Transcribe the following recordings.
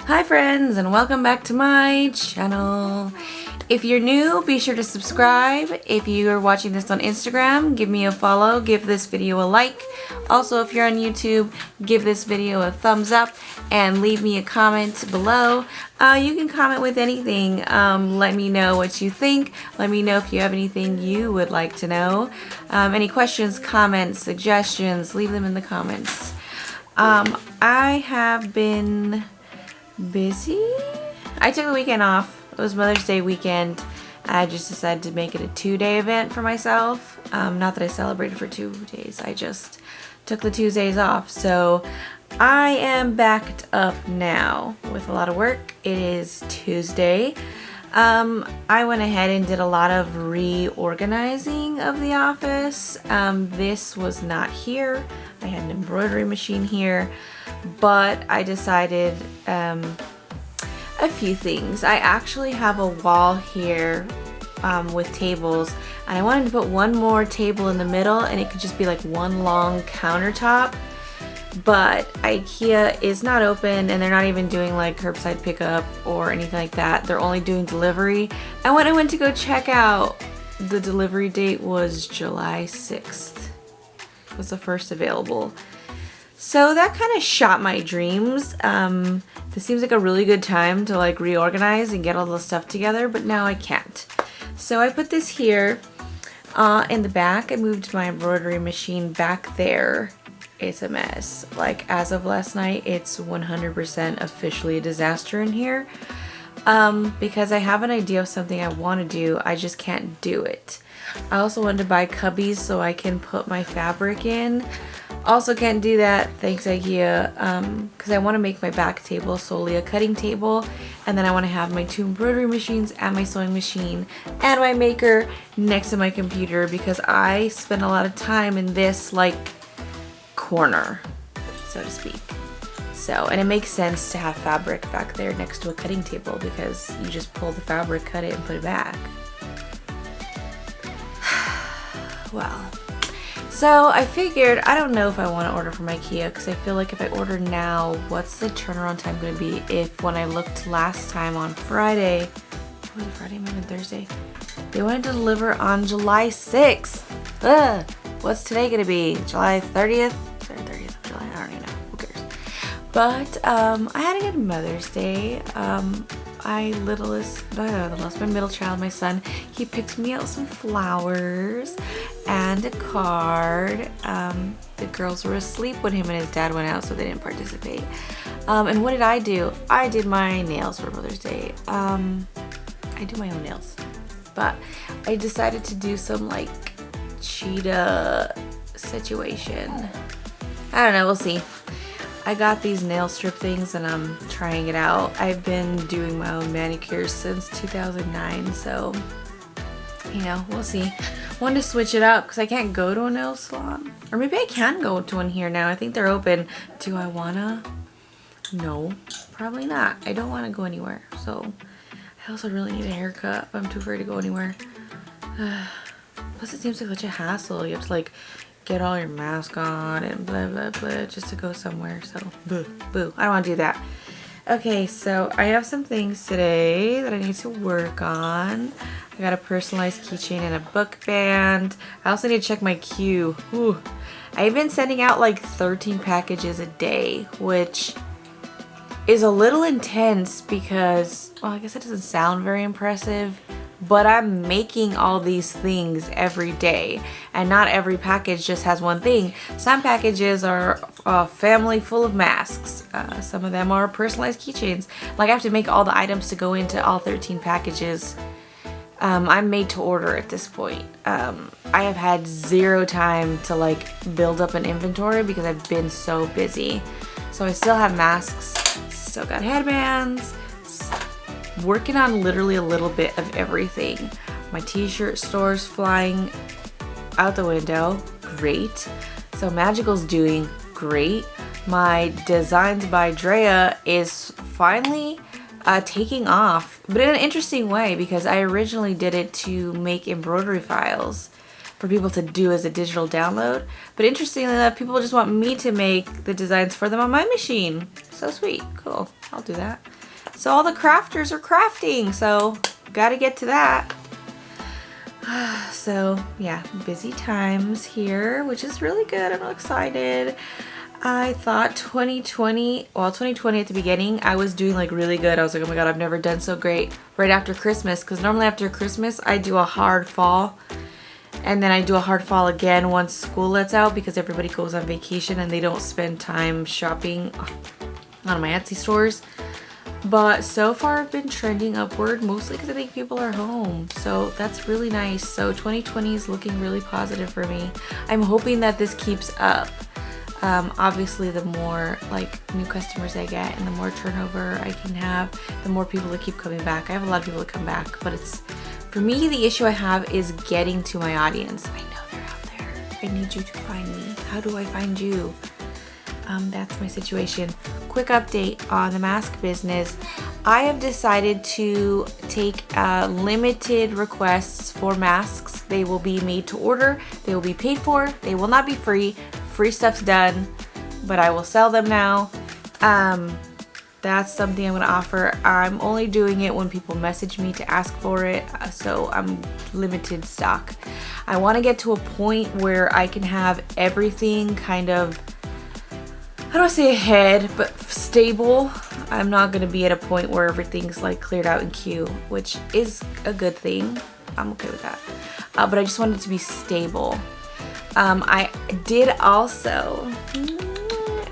Hi friends, and welcome back to my channel. If you're new, be sure to subscribe. If you are watching this on Instagram, give me a follow, give this video a like. Also, if you're on YouTube, give this video a thumbs up and leave me a comment below. You can comment with anything. Let me know what you think. Let me know if you have anything you would like to know. Any questions, comments, suggestions, leave them in the comments. I have been busy. I took the weekend off. It was Mother's Day weekend. I just decided to make it a 2-day event for myself. Not that I celebrated for 2 days. I just took the Tuesdays off. So I am backed up now with a lot of work. It is Tuesday. I went ahead and did a lot of reorganizing of the office. This was not here. I had an embroidery machine here. But I decided a few things. I actually have a wall here with tables, and I wanted to put one more table in the middle and it could just be like one long countertop. But IKEA is not open and they're not even doing like curbside pickup or anything like that. They're only doing delivery. And when I went to go check out, the delivery date was July 6th. It was the first available. So that kind of shot my dreams. This seems like a really good time to like reorganize and get all the stuff together, but now I can't. So I put this here in the back. I moved my embroidery machine back there. It's a mess. Like as of last night, it's 100% officially a disaster in here because I have an idea of something I want to do. I just can't do it. I also wanted to buy cubbies so I can put my fabric in. Also can't do that, thanks IKEA, because I want to make my back table solely a cutting table, and then I want to have my 2 embroidery machines and my sewing machine and my maker next to my computer because I spend a lot of time in this like corner, so to speak. So, and it makes sense to have fabric back there next to a cutting table because you just pull the fabric, cut it, and put it back. Well. So I figured, I don't know if I want to order from IKEA because I feel like if I order now, what's the turnaround time going to be? If when I looked last time on Friday, was it Friday, maybe Thursday? They wanted to deliver on July 6th. Ugh, what's today going to be? July 30th? 30th of July? I don't even know. Who cares? But I had a good Mother's Day. My middle child, my son, he picked me out some flowers and a card. The girls were asleep when him and his dad went out, so they didn't participate. And what did I do? I did my nails for Mother's Day. I do my own nails, but I decided to do some like cheetah situation. I don't know, we'll see. I got these nail strip things and I'm trying it out. I've been doing my own manicures since 2009, so you know, we'll see. Wanted to switch it up because I can't go to a nail salon. Or maybe I can go to one here now. I think they're open. Do I wanna? No, probably not. I don't want to go anywhere. So I also really need a haircut, but I'm too afraid to go anywhere. Plus it seems like such a hassle. You have to like get all your mask on and blah blah blah just to go somewhere. So boo, I don't want to do that. Okay, so I have some things today that I need to work on. I got a personalized keychain and a book band. I also need to check my queue. Ooh. I've been sending out like 13 packages a day, which is a little intense because, well, I guess it doesn't sound very impressive, but I'm making all these things every day, and not every package just has one thing. Some packages are a family full of masks. Some of them are personalized keychains. Like I have to make all the items to go into all 13 packages. I'm made to order at this point. I have had 0 time to like build up an inventory because I've been so busy. So I still have masks, still got headbands, working on literally a little bit of everything. My t-shirt store's flying out the window, great. So Magical's doing great. My Designs by Andrea is finally taking off, but in an interesting way because I originally did it to make embroidery files for people to do as a digital download. But interestingly enough, people just want me to make the designs for them on my machine. So sweet, cool, I'll do that. So all the crafters are crafting, so gotta get to that. So yeah, busy times here, which is really good. I'm excited. I thought 2020 at the beginning, I was doing like really good. I was like, oh my god, I've never done so great right after Christmas, because normally after Christmas I do a hard fall, and then I do a hard fall again once school lets out, because everybody goes on vacation and they don't spend time shopping on my Etsy stores. But so far I've been trending upward, mostly because I think people are home, so that's really nice. So 2020 is looking really positive for me. I'm hoping that this keeps up. Obviously the more like new customers I get and the more turnover I can have, the more people that keep coming back. I have a lot of people that come back, but it's, for me, the issue I have is getting to my audience. I know they're out there. I need you to find me. How do I find you? That's my situation. Quick update on the mask business. I have decided to take limited requests for masks. They will be made to order. They will be paid for. They will not be free. Free stuff's done, but I will sell them now. That's something I'm gonna offer. I'm only doing it when people message me to ask for it, so I'm limited stock. I wanna get to a point where I can have everything kind of, I don't want to say ahead, but stable. I'm not going to be at a point where everything's like cleared out in queue, which is a good thing. I'm okay with that. But I just wanted it to be stable. I did also,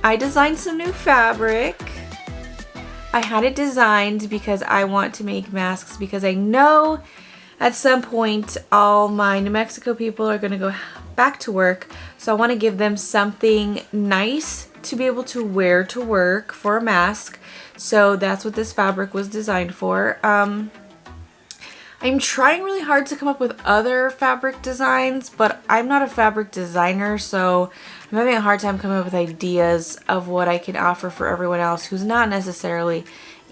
I designed some new fabric. I had it designed because I want to make masks, because I know at some point all my New Mexico people are going to go back to work. So I want to give them something nice to be able to wear to work for a mask. So that's what this fabric was designed for. I'm trying really hard to come up with other fabric designs, but I'm not a fabric designer, so I'm having a hard time coming up with ideas of what I can offer for everyone else who's not necessarily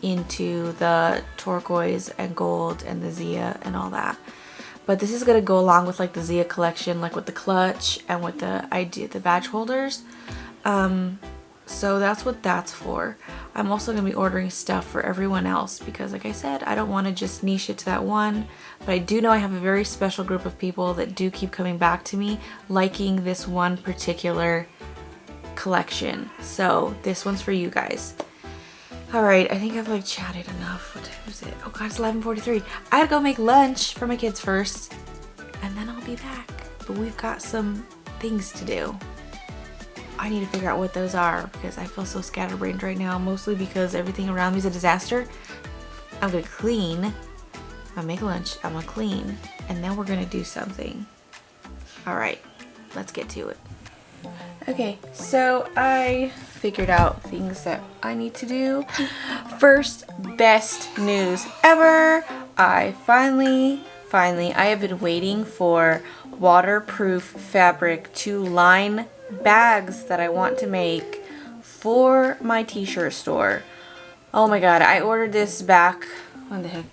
into the turquoise and gold and the Zia and all that. But this is gonna go along with like the Zia collection, like with the clutch and with the badge holders. So that's what that's for. I'm also gonna be ordering stuff for everyone else, because like I said, I don't want to just niche it to that one, but I do know I have a very special group of people that do keep coming back to me liking this one particular collection. So this one's for you guys. Alright, I think I've like chatted enough. What time is it? Oh god, it's 11:43. I gotta go make lunch for my kids first, and then I'll be back. But we've got some things to do. I need to figure out what those are, because I feel so scatterbrained right now, mostly because everything around me is a disaster. I'm gonna clean, I'm gonna make lunch, I'm gonna clean, and then we're gonna do something. Alright, let's get to it. Okay, so I figured out things that I need to do. First, best news ever. I finally, I have been waiting for waterproof fabric to line bags that I want to make for my t-shirt store. Oh my god, I ordered this back, when the heck,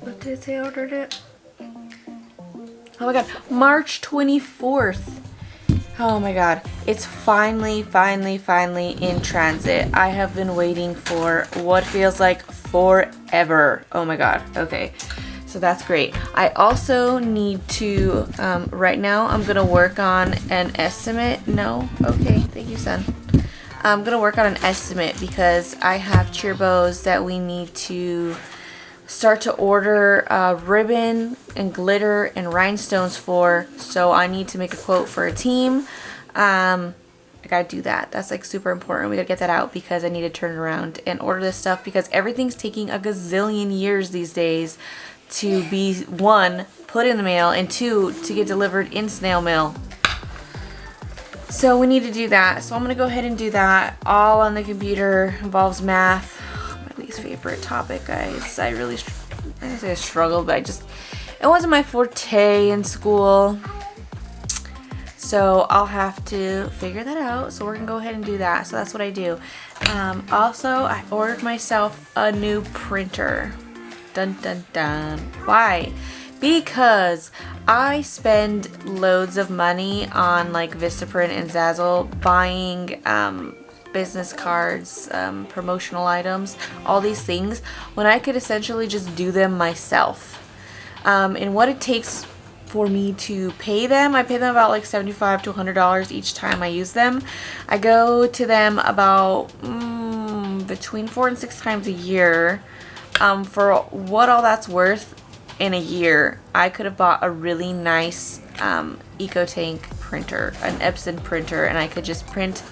what did it say I ordered it? Oh my god, March 24th. Oh my god, it's finally in transit. I have been waiting for what feels like forever. Oh my god, okay. So that's great. I also need to, right now I'm gonna work on an estimate. No? Okay, thank you, son. I'm gonna work on an estimate because I have cheer bows that we need to start to order ribbon and glitter and rhinestones for. So I need to make a quote for a team. I gotta do that. That's like super important. We gotta get that out because I need to turn it around and order this stuff, because everything's taking a gazillion years these days to be, one, put in the mail, and two, to get delivered in snail mail. So we need to do that. So I'm gonna go ahead and do that. All on the computer, involves math. My least favorite topic, guys. I say I struggled, but it wasn't my forte in school. So I'll have to figure that out. So we're gonna go ahead and do that. So that's what I do. Also, I ordered myself a new printer. Dun dun dun. Why? Because I spend loads of money on like Vistaprint and Zazzle buying business cards, promotional items, all these things, when I could essentially just do them myself. And what it takes for me to pay them, I pay them about like $75 to $100 each time I use them. I go to them about between 4 and 6 times a year. For what all that's worth in a year, I could have bought a really nice EcoTank printer, an Epson printer, and I could just print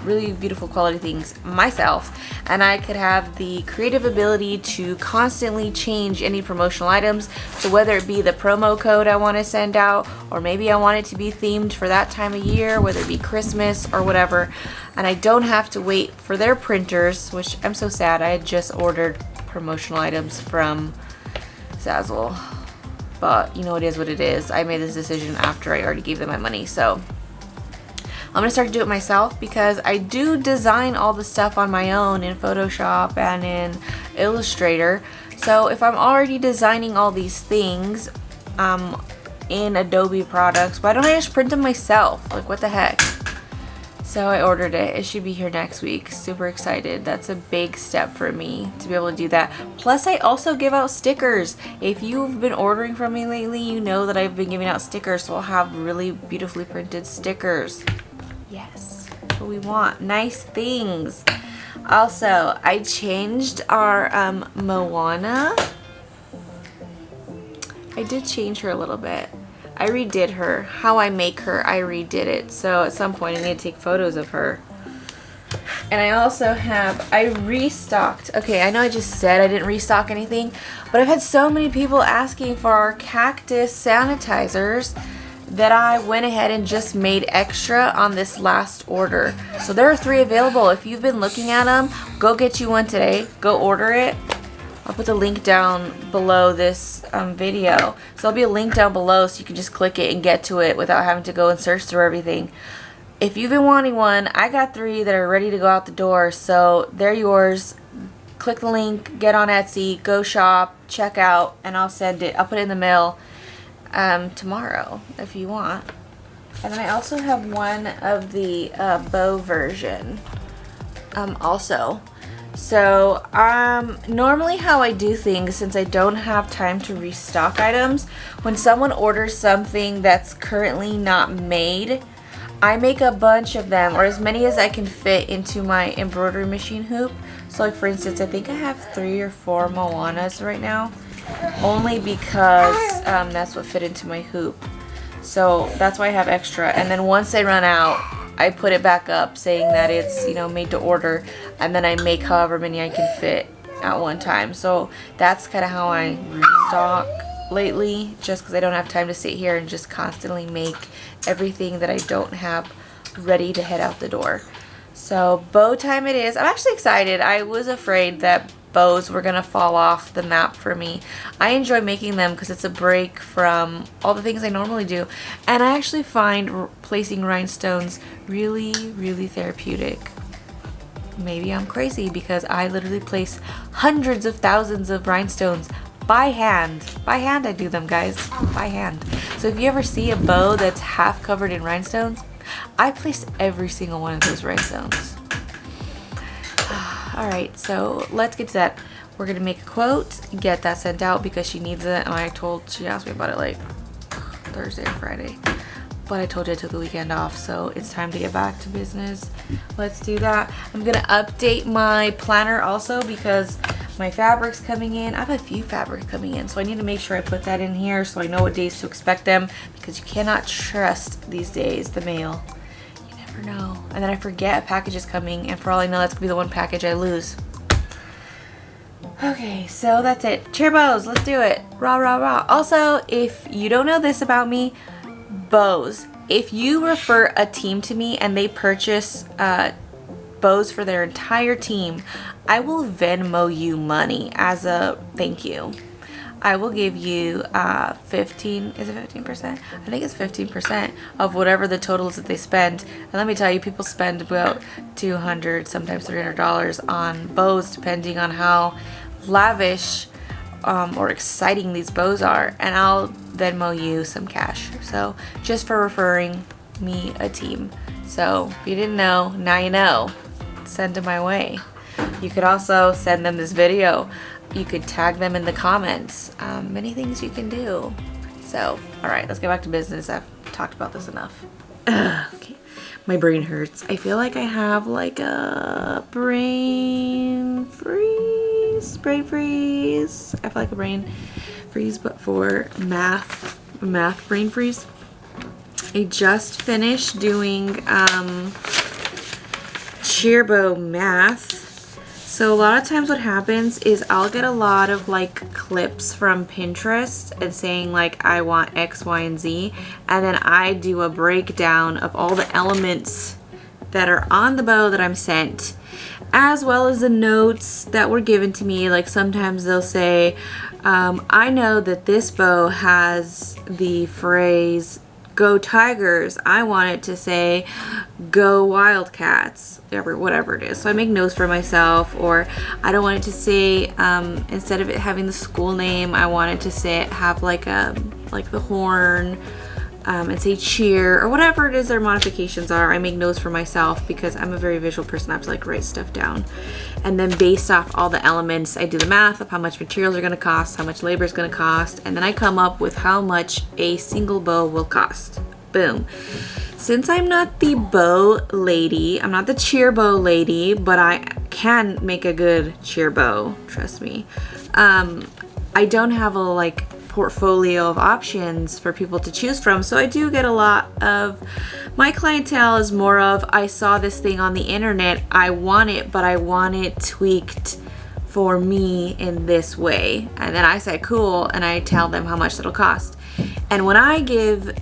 really beautiful quality things myself, and I could have the creative ability to constantly change any promotional items. So whether it be the promo code I want to send out, or maybe I want it to be themed for that time of year, whether it be Christmas or whatever, and I don't have to wait for their printers, which I'm so sad. I had just ordered promotional items from Zazzle, but you know, it is what it is. I made this decision after I already gave them my money, so I'm gonna start to do it myself, because I do design all the stuff on my own in Photoshop and in Illustrator. So if I'm already designing all these things in Adobe products, why don't I just print them myself? Like, what the heck? So I ordered it. It should be here next week. Super excited. That's a big step for me to be able to do that. Plus, I also give out stickers. If you've been ordering from me lately, you know that I've been giving out stickers. So I'll have really beautifully printed stickers. Yes, that's what we want. Nice things. Also, I changed our Moana. I did change her a little bit. I redid her. How I make her, I redid it. So at some point I need to take photos of her. And I also have, I restocked. Okay, I know I just said I didn't restock anything, but I've had so many people asking for our cactus sanitizers that I went ahead and just made extra on this last order. So there are 3 available. If you've been looking at them, go get you one today. Go order it. I'll put the link down below this video. So there'll be a link down below so you can just click it and get to it without having to go and search through everything. If you've been wanting one, I got 3 that are ready to go out the door. So they're yours. Click the link, get on Etsy, go shop, check out, and I'll send it. I'll put it in the mail tomorrow if you want. And then I also have one of the bow version also. So normally how I do things, since I don't have time to restock items, when someone orders something that's currently not made, I make a bunch of them, or as many as I can fit into my embroidery machine hoop. So like, for instance, I think I have 3 or 4 Moanas right now, only because that's what fit into my hoop. So that's why I have extra. And then once they run out, I put it back up saying that it's, you know, made to order, and then I make however many I can fit at one time. So that's kind of how I restock lately, just because I don't have time to sit here and just constantly make everything that I don't have ready to head out the door. So bow time it is. I'm actually excited. I was afraid that bows were gonna fall off the map for me. I enjoy making them because it's a break from all the things I normally do, and I actually find placing rhinestones really, really therapeutic. Maybe I'm crazy because I literally place hundreds of thousands of rhinestones by hand. By hand I do them, guys. By hand. So if you ever see a bow that's half covered in rhinestones, I place every single one of those rhinestones. Alright, so let's get to that. We're going to make a quote, get that sent out because she needs it. And she asked me about it like Thursday or Friday. But I told you I took the weekend off, so it's time to get back to business. Let's do that. I'm going to update my planner also because my fabric's coming in. I have a few fabrics coming in, so I need to make sure I put that in here so I know what days to expect them, because you cannot trust these days the mail. No. And then I forget a package is coming, and for all I know that's gonna be the one package I lose. Okay, so that's it. Cheer bows, let's do it. Rah rah rah. Also, if you don't know this about me, bows. If you refer a team to me and they purchase bows for their entire team, I will Venmo you money as a thank you. I will give you 15, is it 15%? I think it's 15% of whatever the total is that they spend. And let me tell you, people spend about $200, sometimes $300 on bows, depending on how lavish or exciting these bows are. And I'll Venmo you some cash. So just for referring me a team. So if you didn't know, now you know. send them my way. You could also send them this video. You could tag them in the comments. Many things you can do. So, all right, let's get back to business. I've talked about this enough. Okay, my brain hurts. I feel like I have like a brain freeze. I feel like a brain freeze, but for math brain freeze. I just finished doing Cheerbo math. So a lot of times what happens is I'll get a lot of like clips from Pinterest and saying like I want X, Y, and Z, and then I do a breakdown of all the elements that are on the bow that I'm sent, as well as the notes that were given to me. Like sometimes they'll say, I know that this bow has the phrase "Go Tigers." I want it to say "Go Wildcats," or whatever it is. So I make notes for myself, or I don't want it to say, instead of it having the school name, I want it to say, have like the horn, and say cheer, or whatever it is their modifications are. I make notes for myself because I'm a very visual person. I have to like write stuff down. And then based off all the elements, I do the math of how much materials are gonna cost, how much labor is gonna cost, and then I come up with how much a single bow will cost. Boom. Since I'm not the bow lady, I'm not the cheer bow lady, but I can make a good cheer bow, trust me. I don't have a like portfolio of options for people to choose from, so I do get a lot of, my clientele is more of, I saw this thing on the internet, I want it, but I want it tweaked for me in this way. And then I say cool, and I tell them how much it'll cost. And when I give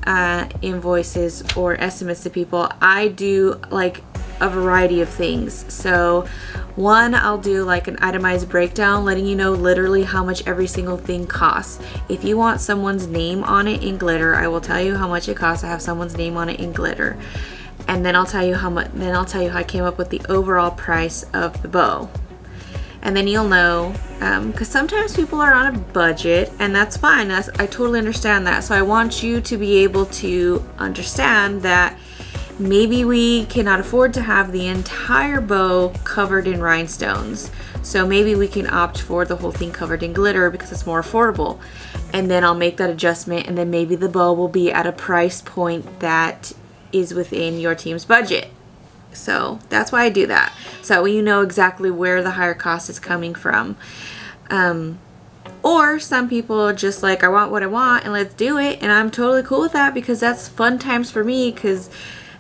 invoices or estimates to people, I do like a variety of things. So one, I'll do like an itemized breakdown, letting you know literally how much every single thing costs. If you want someone's name on it in glitter, I will tell you how much it costs to have someone's name on it in glitter. And then I'll tell you how much, then I'll tell you how I came up with the overall price of the bow. And then you'll know, because sometimes people are on a budget, and that's fine. I totally understand that. So I want you to be able to understand that maybe we cannot afford to have the entire bow covered in rhinestones. So maybe we can opt for the whole thing covered in glitter because it's more affordable. And then I'll make that adjustment, and then maybe the bow will be at a price point that is within your team's budget. So that's why I do that. So you know exactly where the higher cost is coming from. Or some people are just like, I want what I want and let's do it. And I'm totally cool with that because that's fun times for me, because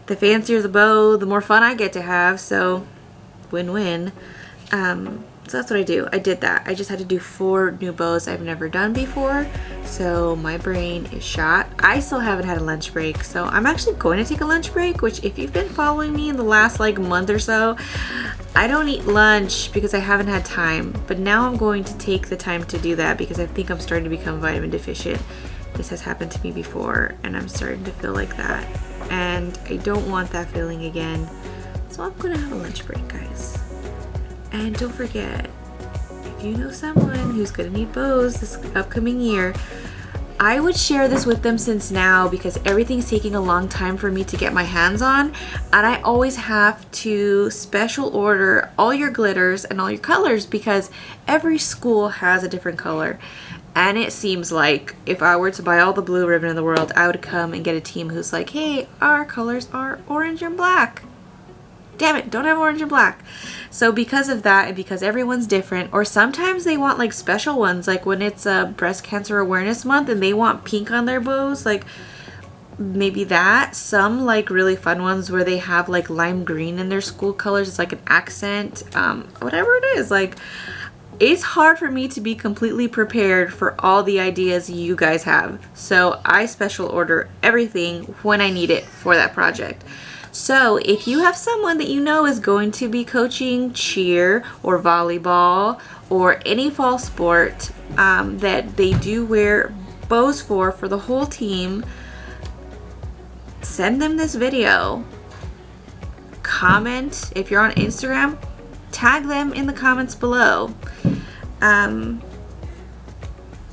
the fancier the bow, the more fun I get to have. So win-win. So that's what I do. I did that. I just had to do 4 new bows I've never done before. So my brain is shot. I still haven't had a lunch break. So I'm actually going to take a lunch break, which if you've been following me in the last like month or so, I don't eat lunch because I haven't had time. But now I'm going to take the time to do that because I think I'm starting to become vitamin deficient. This has happened to me before and I'm starting to feel like that. And I don't want that feeling again. So I'm going to have a lunch break, guys. And don't forget, if you know someone who's gonna need bows this upcoming year, I would share this with them since now, because everything's taking a long time for me to get my hands on, and I always have to special order all your glitters and all your colors because every school has a different color. And it seems like if I were to buy all the blue ribbon in the world, I would come and get a team who's like, hey, our colors are orange and black. Damn it, don't have orange and black. So because of that, and because everyone's different, or sometimes they want like special ones, like when it's a breast cancer awareness month and they want pink on their bows, like maybe that. Some like really fun ones where they have like lime green in their school colors. It's like an accent, whatever it is. Like, it's hard for me to be completely prepared for all the ideas you guys have. So I special order everything when I need it for that project. So if you have someone that you know is going to be coaching cheer or volleyball or any fall sport that they do wear bows for the whole team, send them this video. Comment, if you're on Instagram, tag them in the comments below.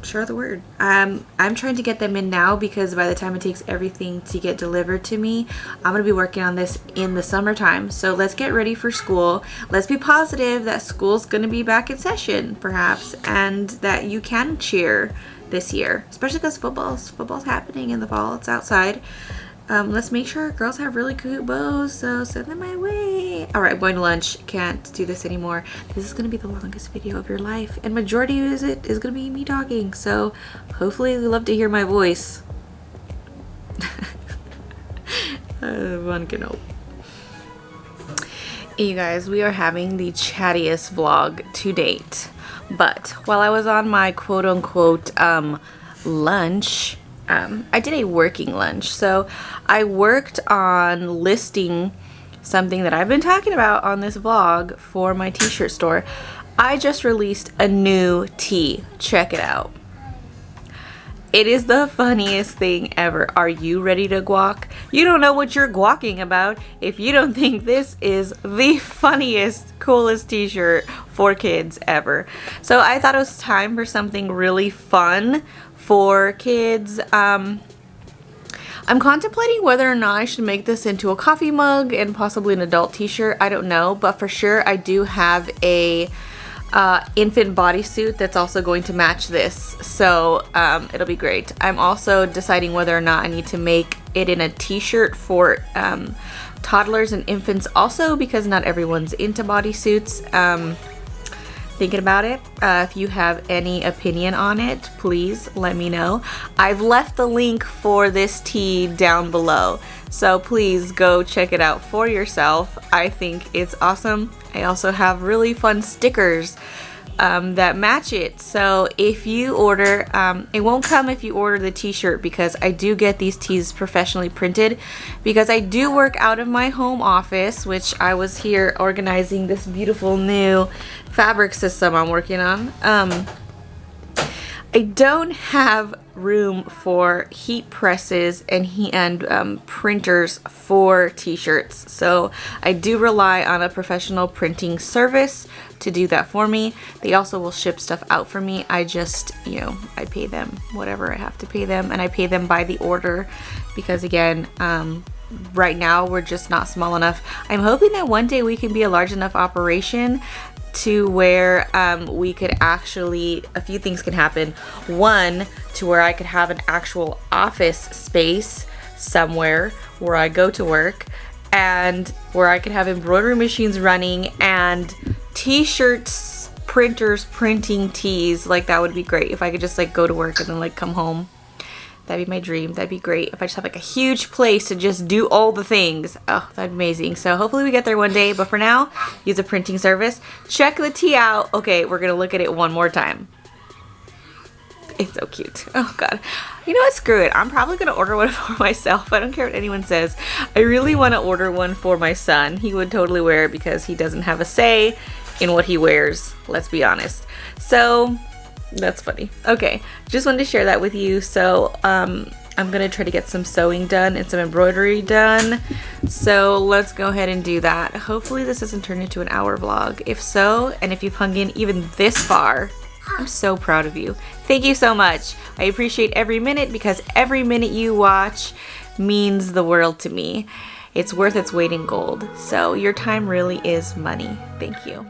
share the word. I'm trying to get them in now because by the time it takes everything to get delivered to me, I'm gonna be working on this in the summertime. So let's get ready for school. Let's be positive that school's gonna be back in session perhaps, and that you can cheer this year, especially because football's happening in the fall. It's outside. Let's make sure girls have really cute bows, so send them my way. All right, I'm going to lunch. Can't do this anymore. This is going to be the longest video of your life, and majority of it is going to be me talking, so hopefully you love to hear my voice. One can hope. You guys, we are having the chattiest vlog to date, but while I was on my quote-unquote lunch, I did a working lunch. So I worked on listing something that I've been talking about on this vlog for my t-shirt store. I just released a new tee. Check it out. It is the funniest thing ever. Are you ready to guac? You don't know what you're guacking about if you don't think this is the funniest, coolest t-shirt for kids ever. So I thought it was time for something really fun for kids. I'm contemplating whether or not I should make this into a coffee mug and possibly an adult t-shirt. I don't know, but for sure I do have a infant bodysuit that's also going to match this, so it'll be great. I'm also deciding whether or not I need to make it in a t-shirt for toddlers and infants also, because not everyone's into bodysuits. Thinking about it. If you have any opinion on it, please let me know. I've left the link for this tee down below, so please go check it out for yourself. I think it's awesome. I also have really fun stickers that match it. So if you order, it won't come if you order the t-shirt, because I do get these tees professionally printed, because I do work out of my home office, which I was here organizing this beautiful new fabric system I'm working on. I don't have room for heat presses and printers for t-shirts, so I do rely on a professional printing service to do that for me. They also will ship stuff out for me. I just, I pay them whatever I have to pay them, and I pay them by the order, because again, right now we're just not small enough. I'm hoping that one day we can be a large enough operation to where we could actually, a few things can happen. One, to where I could have an actual office space somewhere where I go to work, and where I could have embroidery machines running and t-shirts, printers printing tees. Like, that would be great if I could just like go to work and then like come home. That'd be my dream. That'd be great if I just have like a huge place to just do all the things. Oh, that'd be amazing. So hopefully we get there one day, but for now, use a printing service. Check the tee out. Okay, we're gonna look at it one more time. It's so cute. Oh god. You know what, screw it. I'm probably gonna order one for myself. I don't care what anyone says. I really want to order one for my son. He would totally wear it because he doesn't have a say in what he wears, let's be honest. So that's funny. Okay, just wanted to share that with you. So I'm gonna try to get some sewing done and some embroidery done, so let's go ahead and do that. Hopefully this doesn't turn into an hour vlog. If so, and if you've hung in even this far, I'm so proud of you. Thank you so much. I appreciate every minute, because every minute you watch means the world to me. It's worth its weight in gold. So your time really is money. Thank you.